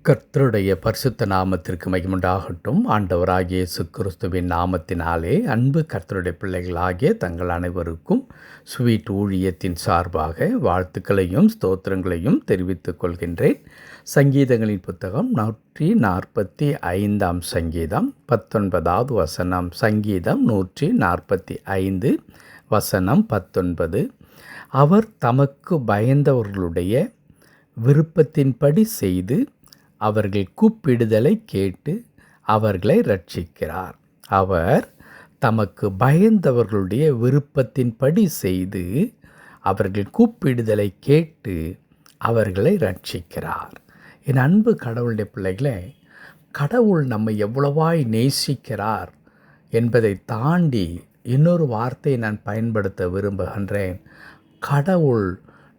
கர்த்தருடைய பரிசுத்த நாமத்திற்கு மகிமுண்டாகட்டும். ஆண்டவராகிய இயேசு கிறிஸ்துவின் நாமத்தினாலே அன்பு கர்த்தருடைய பிள்ளைகளாகிய தங்கள் அனைவருக்கும் ஸ்வீட் ஊழியத்தின் சார்பாக வாழ்த்துக்களையும் ஸ்தோத்திரங்களையும் தெரிவித்துக் கொள்கின்றேன். சங்கீதங்களின் புத்தகம் 145 சங்கீதம் 19வது வசனம். சங்கீதம் 145 வசனம் 19. அவர் தமக்கு பயந்தவர்களுடைய விருப்பத்தின்படி செய்து அவர்கள் கூப்பிடுதலை கேட்டு அவர்களை இரட்சிக்கிறார். அவர் தமக்கு பயந்தவர்களுடைய விருப்பத்தின்படி செய்து அவர்கள் கூப்பிடுதலை கேட்டு அவர்களை இரட்சிக்கிறார். என் அன்பு கடவுளுடைய பிள்ளைகளே, கடவுள் நம்மை எவ்வளவாய் நேசிக்கிறார் என்பதை தாண்டி இன்னொரு வார்த்தையை நான் பயன்படுத்த விரும்புகின்றேன். கடவுள்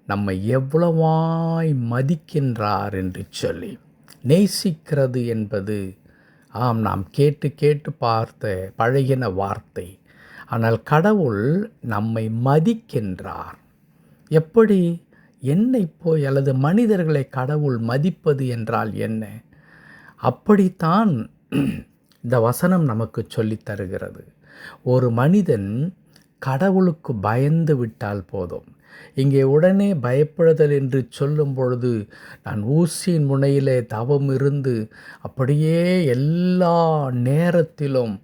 நம்மை எவ்வளவாய் மதிக்கின்றார் என்று சொல்லி. நேசிக்கிறது என்பது நாம் கேட்டு கேட்டு பார்த்த பழகின வார்த்தை. ஆனால் கடவுள் நம்மை மதிக்கின்றார். எப்படி? என்னை போய் அல்லது மனிதர்களை கடவுள் மதிப்பது என்றால் என்ன? அப்படித்தான் இந்த வசனம் நமக்கு சொல்லித் தருகிறது. ஒரு மனிதன் கடவுளுக்கு பயந்து விட்டால் போதும். இங்கே உடனே பயப்படுதல் என்று சொல்லும் பொழுது நான் ஊசியின் முனையிலே தவம் இருந்து அப்படியே எல்லா நேரத்திலும்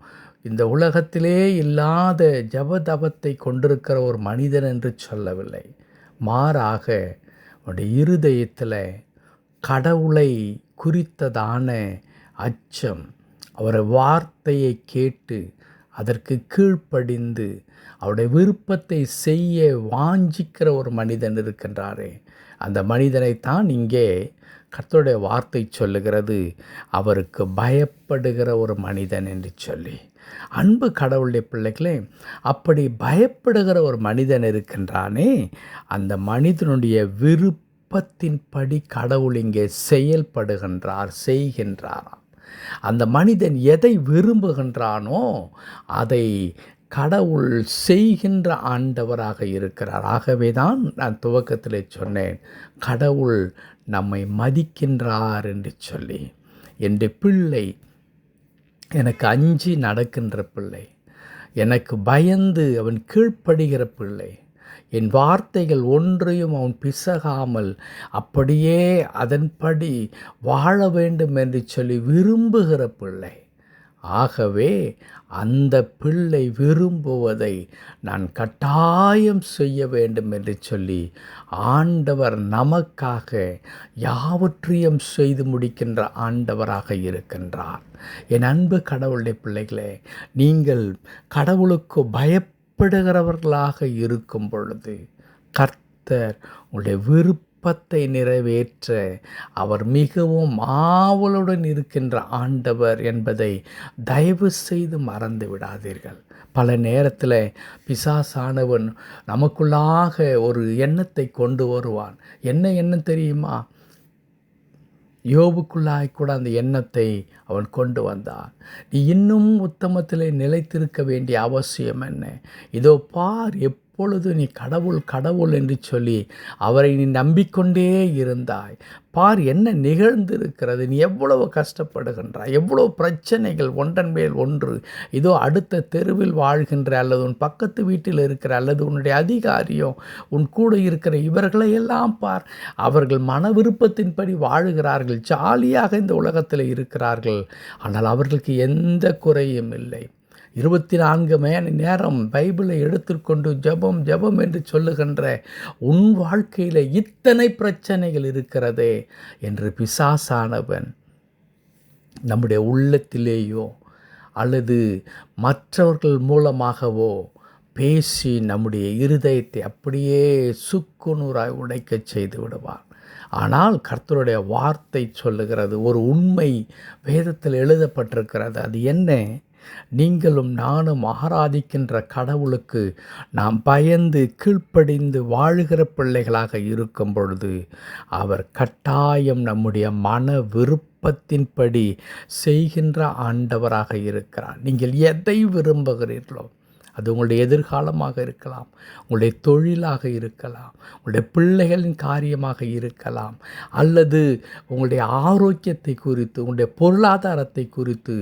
இந்த உலகத்திலே இல்லாத ஜபதபத்தை கொண்டிருக்கிற ஒரு மனிதன் என்று சொல்லவில்லை. மாறாக அவருடைய இருதயத்தில் கடவுளை குறித்ததான அச்சம், அவருடைய வார்த்தையை கேட்டு அதற்கு கீழ்ப்படிந்து அவருடைய விருப்பத்தை செய்ய வாஞ்சிக்கிற ஒரு மனிதன் இருக்கின்றாரே, அந்த மனிதனைத்தான் இங்கே கர்த்தருடைய வார்த்தை சொல்லுகிறது, அவருக்கு பயப்படுகிற ஒரு மனிதன் என்று சொல்லி. அன்பு கடவுளுடைய பிள்ளைகளே, அப்படி பயப்படுகிற ஒரு மனிதன் இருக்கின்றானே, அந்த மனிதனுடைய விருப்பத்தின்படி கடவுள் இங்கே செய்கின்றாராம். அந்த மனிதன் எதை விரும்புகின்றானோ அதை கடவுள் செய்கின்ற ஆண்டவராக இருக்கிறார். ஆகவே தான் நான் துவக்கத்தில் சொன்னேன், கடவுள் நம்மை மதிக்கின்றார் என்று சொல்லி. என் பிள்ளை எனக்கு அஞ்சி நடக்கின்ற பிள்ளை, எனக்கு பயந்து அவன் கீழ்ப்படுகிற பிள்ளை, என் வார்த்தைகள் ஒன்றையும் அவன் பிசகாமல் அப்படியே அதன்படி வாழ வேண்டும் என்று சொல்லி விரும்புகிற பிள்ளை. ஆகவே அந்த பிள்ளை விரும்புவதை நான் கட்டாயம் செய்ய வேண்டும் என்று சொல்லி ஆண்டவர் நமக்காக யாவற்றையும் செய்து முடிக்கின்ற ஆண்டவராக இருக்கின்றார். என் அன்பு கடவுளுடைய பிள்ளைகளே, நீங்கள் கடவுளுக்கு பயப்படுகிறவர்களாக இருக்கும் பொழுது கர்த்தர் உங்களுடைய விருப்பத்தை நிறைவேற்ற அவர் மிகவும் ஆவலுடன் இருக்கின்ற ஆண்டவர் என்பதை தயவு செய்து மறந்து விடாதீர்கள். பல நேரத்தில் பிசாசானவன் நமக்குள்ளாக ஒரு எண்ணத்தை கொண்டு வருவான். என்ன எண்ணம் தெரியுமா? யோபுக்குள்ளாய் கூட அந்த எண்ணத்தை அவன் கொண்டு வந்தான். நீ இன்னும் உத்தமத்திலே நிலைத்திருக்க வேண்டிய அவசியம் என்ன? இதோ பார், எப்பொழுது நீ கடவுள் கடவுள் என்று சொல்லி அவரை நீ நம்பிக்கொண்டே இருந்தாய். பார் என்ன நிகழ்ந்திருக்கிறது, நீ எவ்வளவு கஷ்டப்படுகின்றாய், எவ்வளவு பிரச்சனைகள் ஒன்றன் மேல் ஒன்று. இதோ அடுத்த தெருவில் வாழ்கின்ற அல்லது உன் பக்கத்து வீட்டில் இருக்கிற அல்லது உன்னுடைய அதிகாரியோ உன் கூட இருக்கிற இவர்களை எல்லாம் பார், அவர்கள் மன விருப்பத்தின்படி வாழுகிறார்கள், ஜாலியாக இந்த உலகத்தில் இருக்கிறார்கள். ஆனால் அவர்களுக்கு எந்த குறையும் இல்லை. 24 மணி நேரம் பைபிளை எடுத்துக்கொண்டு ஜெபம் ஜெபம் என்று சொல்லுகின்ற உன் வாழ்க்கையில் இத்தனை பிரச்சனைகள் இருக்கிறதே என்று பிசாசானவன் நம்முடைய உள்ளத்திலேயோ அல்லது மற்றவர்கள் மூலமாகவோ பேசி நம்முடைய இருதயத்தை அப்படியே சுக்குநூறாய் உடைக்கச் செய்து விடுவார். ஆனால் கர்த்தருடைய வார்த்தை சொல்லுகிறது, ஒரு உண்மை வேதத்தில் எழுதப்பட்டிருக்கிறது. அது என்ன? நீங்களும் நானும் ஆராதிக்கின்ற கடவுளுக்கு நாம் பயந்து கீழ்ப்படிந்து வாழுகிற பிள்ளைகளாக இருக்கும் பொழுது அவர் கட்டாயம் நம்முடைய மன விருப்பத்தின்படி செய்கின்ற ஆண்டவராக இருக்கிறார். நீங்கள் எதை விரும்புகிறீர்களோ அது உங்களுடைய எதிர்காலமாக இருக்கலாம், உங்களுடைய தொழிலாக இருக்கலாம், உங்களுடைய பிள்ளைகளின் காரியமாக இருக்கலாம், அல்லது உங்களுடைய ஆரோக்கியத்தை குறித்து, உங்களுடைய பொருளாதாரத்தை குறித்து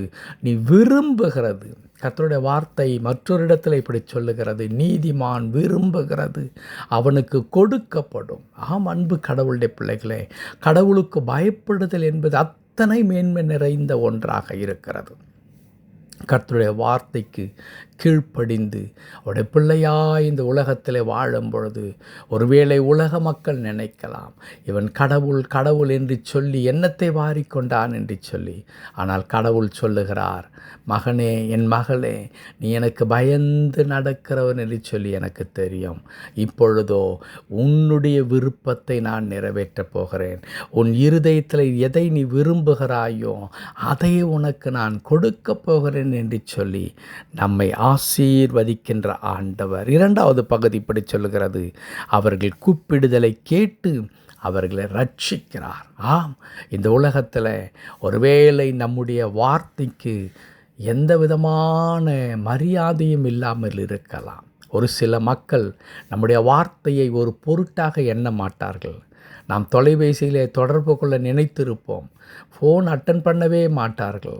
நீ விரும்புகிறது. கர்த்தருடைய வார்த்தை மற்றொரு இடத்துல இப்படி சொல்லுகிறது, நீதிமான் விரும்புகிறது அவனுக்கு கொடுக்கப்படும். ஆம் அன்பு கடவுளுடைய பிள்ளைகளே, கடவுளுக்கு பயப்படுதல் என்பது அத்தனை மேன்மை நிறைந்த ஒன்றாக இருக்கிறது. கர்த்தருடைய வார்த்தைக்கு கீழ்ப்படிந்து அவருடைய பிள்ளையாய் இந்த உலகத்தில் வாழும் பொழுது ஒருவேளை உலக மக்கள் நினைக்கலாம், இவன் கடவுள் கடவுள் என்று சொல்லி எண்ணத்தை வாரிக்கொண்டான் என்று சொல்லி. ஆனால் கடவுள் சொல்லுகிறார், மகனே, என் மகளே, நீ எனக்கு பயந்து நடக்கிறவன் என்று சொல்லி எனக்கு தெரியும். இப்பொழுதோ உன்னுடைய விருப்பத்தை நான் நிறைவேற்றப் போகிறேன். உன் இருதயத்தில் எதை நீ விரும்புகிறாயோ அதை உனக்கு நான் கொடுக்கப் போகிறேன் என்று சொல்லி நம்மை ஆசீர்வதிக்கின்ற ஆண்டவர். இரண்டாவது பகுதி இப்படி சொல்லுகிறது, அவர்கள் கூப்பிடுதலை கேட்டு அவர்களை ரட்சிக்கிறார். ஆம், இந்த உலகத்தில் ஒருவேளை நம்முடைய வார்த்தைக்கு எந்த விதமான மரியாதையும் இல்லாமல் இருக்கலாம். ஒரு சில மக்கள் நம்முடைய வார்த்தையை ஒரு பொருட்டாக எண்ண மாட்டார்கள். நாம் தொலைபேசியிலே தொடர்பு கொள்ள நினைத்திருப்போம், ஃபோன் அட்டன் பண்ணவே மாட்டார்கள்.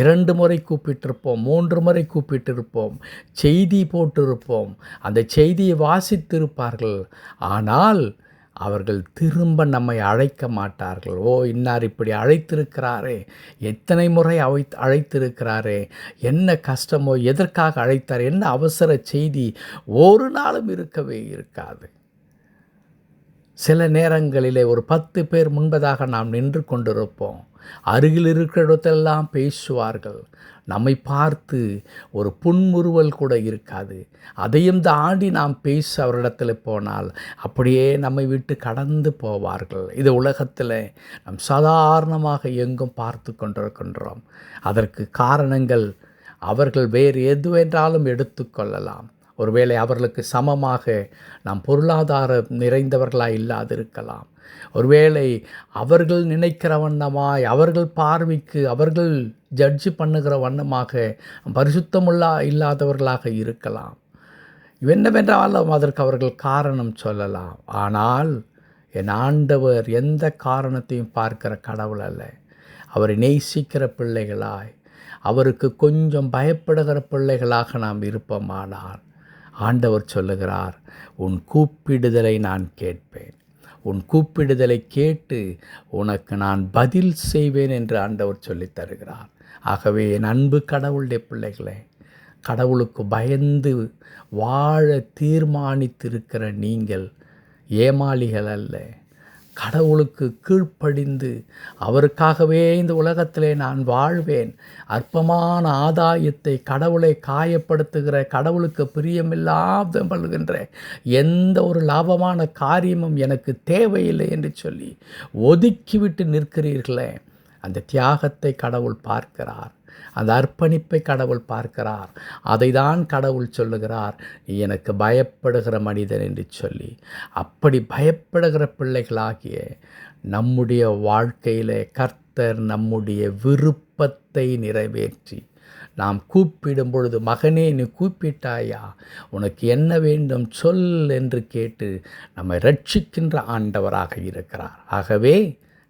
2 முறை கூப்பிட்டிருப்போம், 3 முறை கூப்பிட்டிருப்போம், செய்தி போட்டிருப்போம், அந்த செய்தியை வாசித்திருப்பார்கள். ஆனால் அவர்கள் திரும்ப நம்மை அழைக்க மாட்டார்கள். ஓ, இன்னார் இப்படி அழைத்திருக்கிறாரே, எத்தனை முறை அழைத்திருக்கிறாரே, என்ன கஷ்டமோ, எதற்காக அழைத்தார், என்ன அவசர செய்தி, ஒரு நாளும் இருக்கவே இருக்காது. சில நேரங்களிலே ஒரு 10 பேர் முன்பதாக நாம் நின்று கொண்டிருப்போம். அருகில் இருக்கிற இடத்தெல்லாம் பேசுவார்கள். நம்மை பார்த்து ஒரு புன்முறுவல் கூட இருக்காது. அதையும் தாண்டி நாம் பேச அவரிடத்தில் போனால் அப்படியே நம்மை விட்டு கடந்து போவார்கள். இது உலகத்தில் நாம் சாதாரணமாக எங்கும் பார்த்து கொண்டிருக்கின்றோம். அதற்கு காரணங்கள் அவர்கள் வேறு எதுவென்றாலும் எடுத்துக்கொள்ளலாம். ஒருவேளை அவர்களுக்கு சமமாக நாம் பொருளாதாரம் நிறைந்தவர்களாக இல்லாதிருக்கலாம். ஒருவேளை அவர்கள் நினைக்கிற வண்ணமாய், அவர்கள் பார்வைக்கு அவர்கள் ஜட்ஜு பண்ணுகிற வண்ணமாக இல்லாதவர்களாக இருக்கலாம். என்னவென்றாலும் அதற்கு அவர்கள் காரணம் சொல்லலாம். ஆனால் என் ஆண்டவர் எந்த காரணத்தையும் பார்க்கிற கடவுள் அல்ல. அவரை நேசிக்கிற பிள்ளைகளாய், அவருக்கு கொஞ்சம் பயப்படுகிற பிள்ளைகளாக நாம் இருப்போமானால் ஆண்டவர் சொல்லுகிறார், உன் கூப்பிடுதலை நான் கேட்பேன், உன் கூப்பிடுதலை கேட்டு உனக்கு நான் பதில் செய்வேன் என்று ஆண்டவர் சொல்லித் தருகிறார். ஆகவே என் அன்பு கடவுளுடைய பிள்ளைகளே, கடவுளுக்கு பயந்து வாழ தீர்மானித்திருக்கிற நீங்கள் ஏமாளிகள் அல்ல. கடவுளுக்கு கீழ்ப்படிந்து அவருக்காகவே இந்த உலகத்திலே நான் வாழ்வேன், அற்பமான ஆதாயத்தை, கடவுளை காயப்படுத்துகிற, கடவுளுக்கு பிரியமில்லாத எந்த ஒரு லாபமான காரியமும் எனக்கு தேவையில்லை என்று சொல்லி ஒதுக்கிவிட்டு நிற்கிறீர்களே, அந்த தியாகத்தை கடவுள் பார்க்கிறார், அந்த அர்ப்பணிப்பை கடவுள் பார்க்கிறார். அதை தான் கடவுள் சொல்லுகிறார், நீ எனக்கு பயப்படுகிற மனிதன் என்று சொல்லி. அப்படி பயப்படுகிற பிள்ளைகளாகிய நம்முடைய வாழ்க்கையிலே கர்த்தர் நம்முடைய விருப்பத்தை நிறைவேற்றி நாம் கூப்பிடும் பொழுது, மகனே நீ கூப்பிட்டாயா, உனக்கு என்ன வேண்டும் சொல் என்று கேட்டு நம்மை ரட்சிக்கின்ற ஆண்டவராக இருக்கிறார். ஆகவே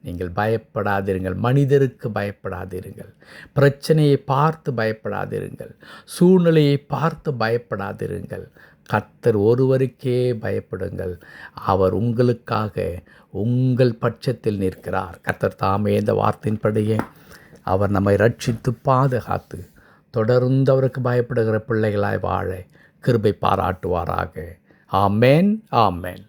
நீங்கள் பயப்படாதிருங்கள், மனிதருக்கு பயப்படாதிருங்கள், பிரச்சனையை பார்த்து பயப்படாதிருங்கள், சூழ்நிலையை பார்த்து பயப்படாதிருங்கள். கர்த்தர் ஒருவருக்கே பயப்படுங்கள், அவர் உங்களுக்காக உங்கள் பட்சத்தில் நிற்கிறார். கர்த்தர் தாமே இந்த வார்த்தையின்படியே அவர் நம்மை ரட்சித்து பாதுகாத்து தொடர்ந்து அவருக்கு பயப்படுகிற பிள்ளைகளாய் வாழ கிருபை பாராட்டுவாராக. ஆமென், ஆமென்.